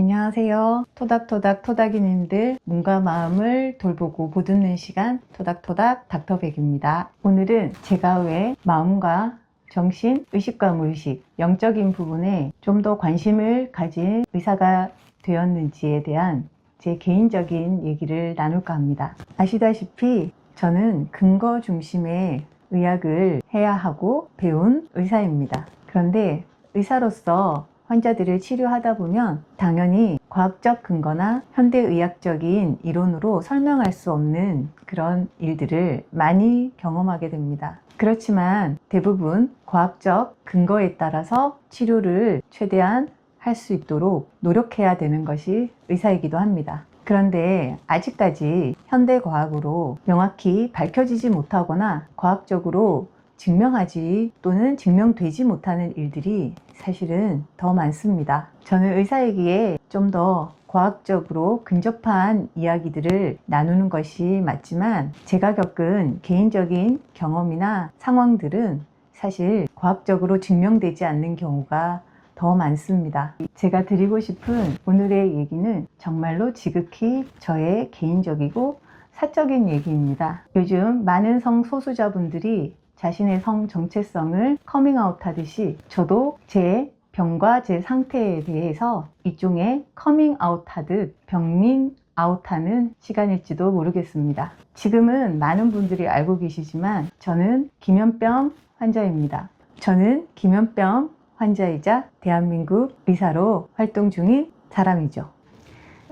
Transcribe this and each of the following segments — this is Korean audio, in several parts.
안녕하세요. 토닥토닥 토닥이님들 몸과 마음을 돌보고 보듬는 시간 토닥토닥 닥터백입니다. 오늘은 제가 왜 마음과 정신, 의식과 무의식, 영적인 부분에 좀 더 관심을 가진 의사가 되었는지에 대한 제 개인적인 얘기를 나눌까 합니다. 아시다시피 저는 근거 중심의 의학을 해야 하고 배운 의사입니다. 그런데 의사로서 환자들을 치료하다 보면 당연히 과학적 근거나 현대의학적인 이론으로 설명할 수 없는 그런 일들을 많이 경험하게 됩니다. 그렇지만 대부분 과학적 근거에 따라서 치료를 최대한 할 수 있도록 노력해야 되는 것이 의사이기도 합니다. 그런데 아직까지 현대과학으로 명확히 밝혀지지 못하거나 과학적으로 증명하지 또는 증명되지 못하는 일들이 사실은 더 많습니다. 저는 의사이기에 좀 더 과학적으로 근접한 이야기들을 나누는 것이 맞지만 제가 겪은 개인적인 경험이나 상황들은 사실 과학적으로 증명되지 않는 경우가 더 많습니다. 제가 드리고 싶은 오늘의 얘기는 정말로 지극히 저의 개인적이고 사적인 얘기입니다. 요즘 많은 성소수자분들이 자신의 성 정체성을 커밍아웃 하듯이 저도 제 병과 제 상태에 대해서 일종의 커밍아웃 하듯 병민 아웃하는 시간일지도 모르겠습니다. 지금은 많은 분들이 알고 계시지만 저는 기면병 환자입니다. 저는 기면병 환자이자 대한민국 의사로 활동 중인 사람이죠.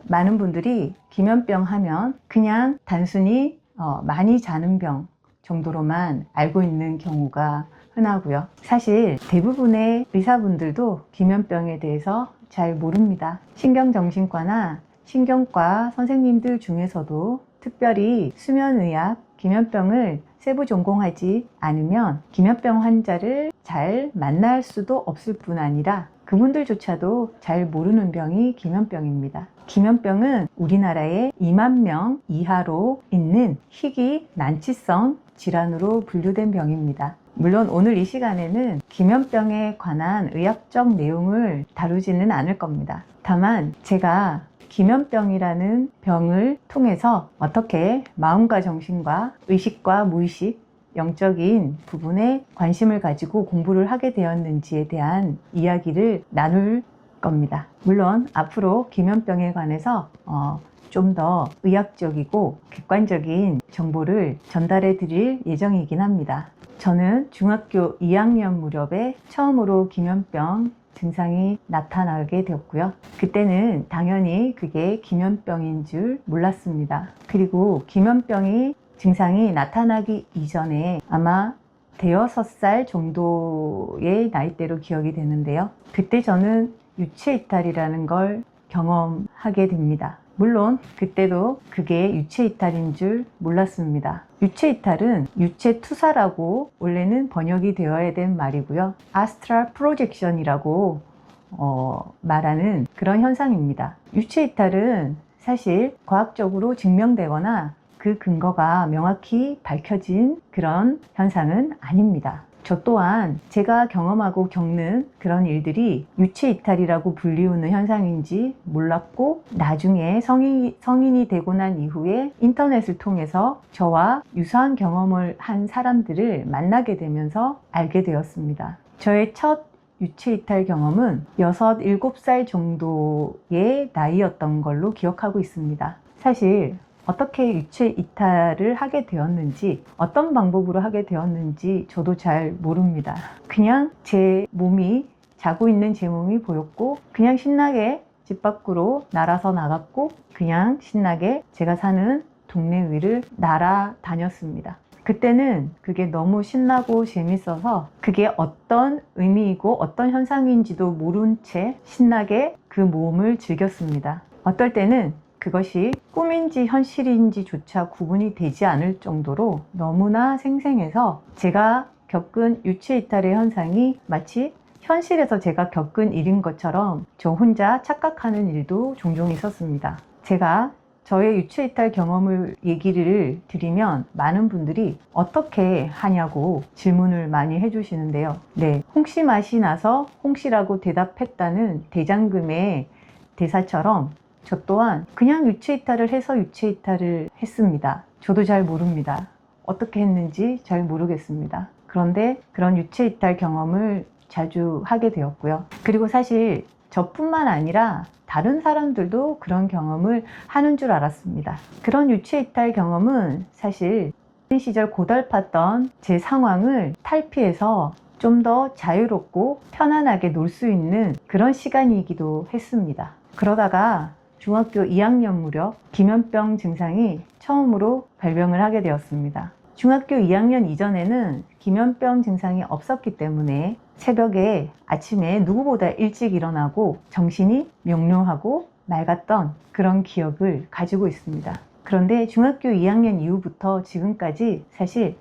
많은 분들이 기면병 하면 그냥 단순히 많이 자는 병 정도로만 알고 있는 경우가 흔하고요. 사실 대부분의 의사분들도 기면병에 대해서 잘 모릅니다. 신경정신과나 신경과 선생님들 중에서도 특별히 수면의학, 기면병을 세부 전공하지 않으면 기면병 환자를 잘 만날 수도 없을 뿐 아니라 그분들조차도 잘 모르는 병이 기면병입니다. 기면병은 우리나라에 2만 명 이하로 있는 희귀 난치성 질환으로 분류된 병입니다. 물론 오늘 이 시간에는 기면병에 관한 의학적 내용을 다루지는 않을 겁니다. 다만 제가 기면병이라는 병을 통해서 어떻게 마음과 정신과 의식과 무의식, 영적인 부분에 관심을 가지고 공부를 하게 되었는지에 대한 이야기를 나눌 겁니다. 물론 앞으로 기면병에 관해서 좀 더 의학적이고 객관적인 정보를 전달해 드릴 예정이긴 합니다. 저는 중학교 2학년 무렵에 처음으로 기면병 증상이 나타나게 되었고요. 그때는 당연히 그게 기면병인 줄 몰랐습니다. 그리고 기면병이 증상이 나타나기 이전에 아마 대여섯 살 정도의 나이대로 기억이 되는데요. 그때 저는 유체이탈이라는 걸 경험하게 됩니다. 물론 그때도 그게 유체이탈인 줄 몰랐습니다. 유체이탈은 유체투사라고 원래는 번역이 되어야 된 말이고요. 아스트랄 프로젝션이라고 말하는 그런 현상입니다. 유체이탈은 사실 과학적으로 증명되거나 그 근거가 명확히 밝혀진 그런 현상은 아닙니다. 저 또한 제가 경험하고 겪는 그런 일들이 유체이탈이라고 불리우는 현상인지 몰랐고 나중에 성인이 되고 난 이후에 인터넷을 통해서 저와 유사한 경험을 한 사람들을 만나게 되면서 알게 되었습니다. 저의 첫 유체이탈 경험은 6, 7살 정도의 나이였던 걸로 기억하고 있습니다. 사실 어떻게 유체이탈을 하게 되었는지 어떤 방법으로 하게 되었는지 저도 잘 모릅니다. 그냥 제 몸이 자고 있는 제 몸이 보였고 그냥 신나게 집 밖으로 날아서 나갔고 그냥 신나게 제가 사는 동네 위를 날아다녔습니다. 그때는 그게 너무 신나고 재밌어서 그게 어떤 의미이고 어떤 현상인지도 모른 채 신나게 그 모험을 즐겼습니다. 어떨 때는 그것이 꿈인지 현실인지조차 구분이 되지 않을 정도로 너무나 생생해서 제가 겪은 유체이탈의 현상이 마치 현실에서 제가 겪은 일인 것처럼 저 혼자 착각하는 일도 종종 있었습니다. 제가 저의 유체이탈 경험을 얘기를 드리면 많은 분들이 어떻게 하냐고 질문을 많이 해주시는데요. 네, 홍시 맛이 나서 홍시라고 대답했다는 대장금의 대사처럼 저 또한 그냥 유체이탈을 해서 유체이탈을 했습니다. 저도 잘 모릅니다. 어떻게 했는지 잘 모르겠습니다. 그런데 그런 유체이탈 경험을 자주 하게 되었고요. 그리고 사실 저뿐만 아니라 다른 사람들도 그런 경험을 하는 줄 알았습니다. 그런 유체이탈 경험은 사실 시절 고달팠던 제 상황을 탈피해서 좀 더 자유롭고 편안하게 놀 수 있는 그런 시간이기도 했습니다. 그러다가 중학교 2학년 무렵 기면병 증상이 처음으로 발병을 하게 되었습니다. 중학교 2학년 이전에는 기면병 증상이 없었기 때문에 새벽에 아침에 누구보다 일찍 일어나고 정신이 명료하고 맑았던 그런 기억을 가지고 있습니다. 그런데 중학교 2학년 이후부터 지금까지 사실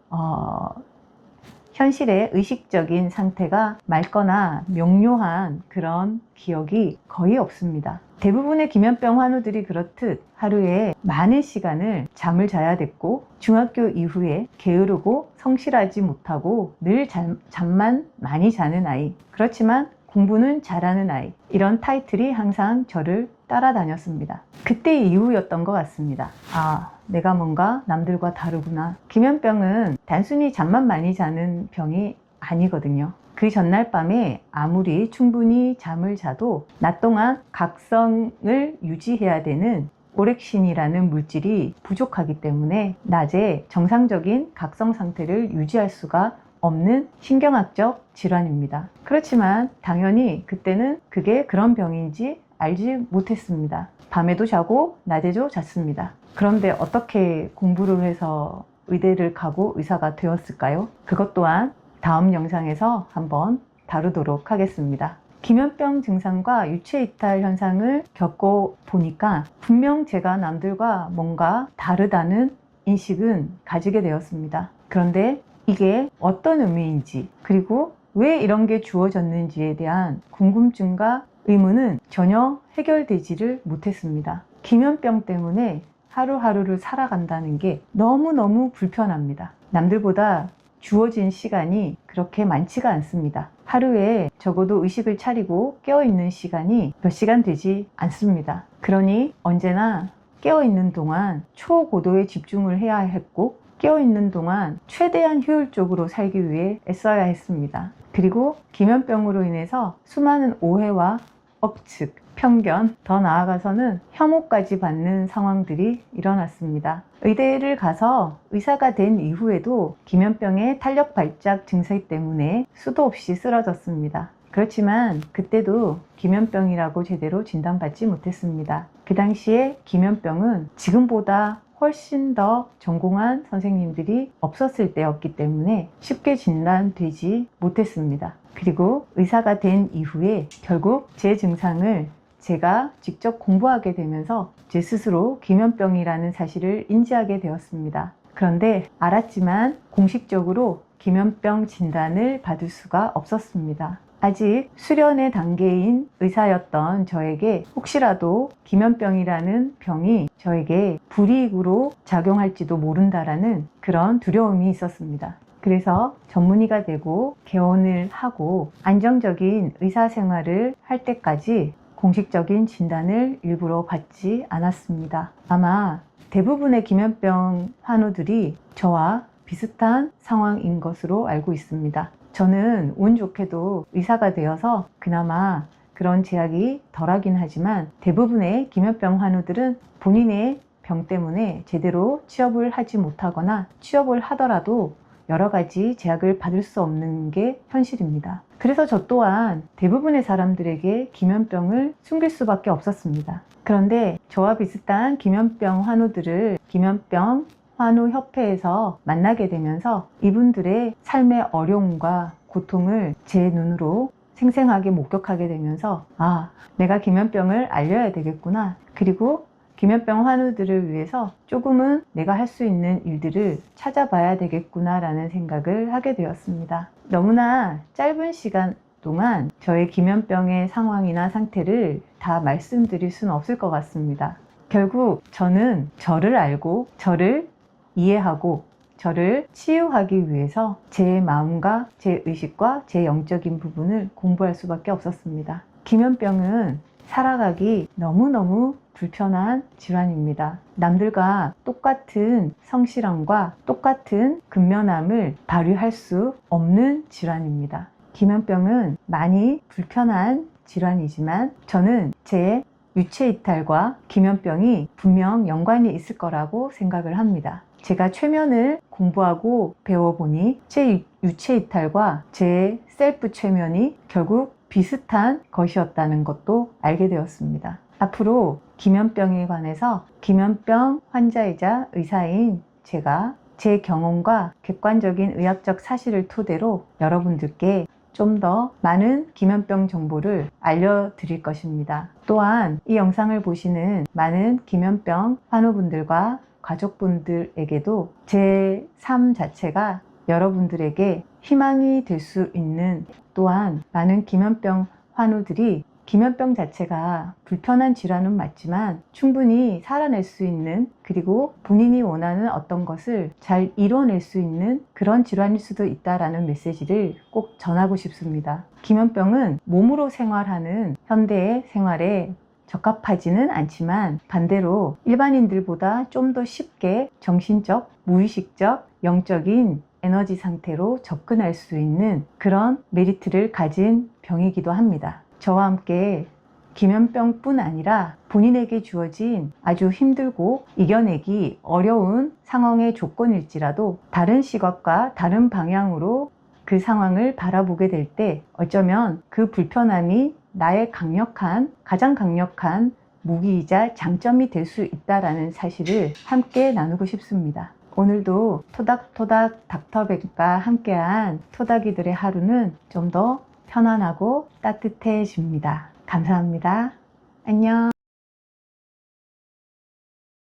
현실의 의식적인 상태가 맑거나 명료한 그런 기억이 거의 없습니다. 대부분의 기면병 환우들이 그렇듯 하루에 많은 시간을 잠을 자야 됐고 중학교 이후에 게으르고 성실하지 못하고 늘 잠만 많이 자는 아이, 그렇지만 공부는 잘하는 아이, 이런 타이틀이 항상 저를 따라다녔습니다. 그때 이후였던 것 같습니다. 아, 내가 뭔가 남들과 다르구나. 기면병은 단순히 잠만 많이 자는 병이 아니거든요. 그 전날 밤에 아무리 충분히 잠을 자도 낮 동안 각성을 유지해야 되는 오렉신이라는 물질이 부족하기 때문에 낮에 정상적인 각성 상태를 유지할 수가 없는 신경학적 질환입니다. 그렇지만 당연히 그때는 그게 그런 병인지 알지 못했습니다. 밤에도 자고 낮에도 잤습니다. 그런데 어떻게 공부를 해서 의대를 가고 의사가 되었을까요? 그것 또한 다음 영상에서 한번 다루도록 하겠습니다. 기면병 증상과 유체이탈 현상을 겪어보니까 분명 제가 남들과 뭔가 다르다는 인식은 가지게 되었습니다. 그런데 이게 어떤 의미인지, 그리고 왜 이런 게 주어졌는지에 대한 궁금증과 의문은 전혀 해결되지를 못했습니다. 기면병 때문에 하루하루를 살아간다는 게 너무너무 불편합니다. 남들보다 주어진 시간이 그렇게 많지가 않습니다. 하루에 적어도 의식을 차리고 깨어있는 시간이 몇 시간 되지 않습니다. 그러니 언제나 깨어있는 동안 초고도의 집중을 해야 했고 깨어있는 동안 최대한 효율적으로 살기 위해 애써야 했습니다. 그리고 기면병으로 인해서 수많은 오해와 억측, 편견, 더 나아가서는 혐오까지 받는 상황들이 일어났습니다. 의대를 가서 의사가 된 이후에도 기면병의 탄력 발작 증세 때문에 수도 없이 쓰러졌습니다. 그렇지만 그때도 기면병이라고 제대로 진단받지 못했습니다. 그 당시에 기면병은 지금보다 훨씬 더 전공한 선생님들이 없었을 때였기 때문에 쉽게 진단되지 못했습니다. 그리고 의사가 된 이후에 결국 제 증상을 제가 직접 공부하게 되면서 제 스스로 기면병이라는 사실을 인지하게 되었습니다. 그런데 알았지만 공식적으로 기면병 진단을 받을 수가 없었습니다. 아직 수련의 단계인 의사였던 저에게 혹시라도 기면병이라는 병이 저에게 불이익으로 작용할지도 모른다라는 그런 두려움이 있었습니다. 그래서 전문의가 되고 개원을 하고 안정적인 의사 생활을 할 때까지 공식적인 진단을 일부러 받지 않았습니다. 아마 대부분의 기면병 환우들이 저와 비슷한 상황인 것으로 알고 있습니다. 저는 운 좋게도 의사가 되어서 그나마 그런 제약이 덜하긴 하지만 대부분의 기면병 환우들은 본인의 병 때문에 제대로 취업을 하지 못하거나 취업을 하더라도 여러 가지 제약을 받을 수 없는 게 현실입니다. 그래서 저 또한 대부분의 사람들에게 기면병을 숨길 수밖에 없었습니다. 그런데 저와 비슷한 기면병 환우들을 기면병 환우협회에서 만나게 되면서 이분들의 삶의 어려움과 고통을 제 눈으로 생생하게 목격하게 되면서 아, 내가 기면병을 알려야 되겠구나. 그리고 기면병 환우들을 위해서 조금은 내가 할 수 있는 일들을 찾아봐야 되겠구나 라는 생각을 하게 되었습니다. 너무나 짧은 시간 동안 저의 기면병의 상황이나 상태를 다 말씀드릴 수는 없을 것 같습니다. 결국 저는 저를 알고 저를 이해하고 저를 치유하기 위해서 제 마음과 제 의식과 제 영적인 부분을 공부할 수밖에 없었습니다. 기면병은 살아가기 너무너무 불편한 질환입니다. 남들과 똑같은 성실함과 똑같은 근면함을 발휘할 수 없는 질환입니다. 기면병은 많이 불편한 질환이지만 저는 제 유체이탈과 기면병이 분명 연관이 있을 거라고 생각을 합니다. 제가 최면을 공부하고 배워보니 제 유체이탈과 제 셀프 최면이 결국 비슷한 것이었다는 것도 알게 되었습니다. 앞으로 기면병에 관해서 기면병 환자이자 의사인 제가 제 경험과 객관적인 의학적 사실을 토대로 여러분들께 좀 더 많은 기면병 정보를 알려드릴 것입니다. 또한 이 영상을 보시는 많은 기면병 환우분들과 가족분들에게도 제 삶 자체가 여러분들에게 희망이 될 수 있는, 또한 많은 기면병 환우들이 기면병 자체가 불편한 질환은 맞지만 충분히 살아낼 수 있는, 그리고 본인이 원하는 어떤 것을 잘 이뤄낼 수 있는 그런 질환일 수도 있다라는 메시지를 꼭 전하고 싶습니다. 기면병은 몸으로 생활하는 현대의 생활에 적합하지는 않지만 반대로 일반인들보다 좀 더 쉽게 정신적, 무의식적, 영적인 에너지 상태로 접근할 수 있는 그런 메리트를 가진 병이기도 합니다. 저와 함께 기면병뿐 아니라 본인에게 주어진 아주 힘들고 이겨내기 어려운 상황의 조건일지라도 다른 시각과 다른 방향으로 그 상황을 바라보게 될 때 어쩌면 그 불편함이 나의 가장 강력한 무기이자 장점이 될 수 있다는 사실을 함께 나누고 싶습니다. 오늘도 토닥토닥 닥터백과 함께한 토닥이들의 하루는 좀 더 편안하고 따뜻해집니다. 감사합니다. 안녕.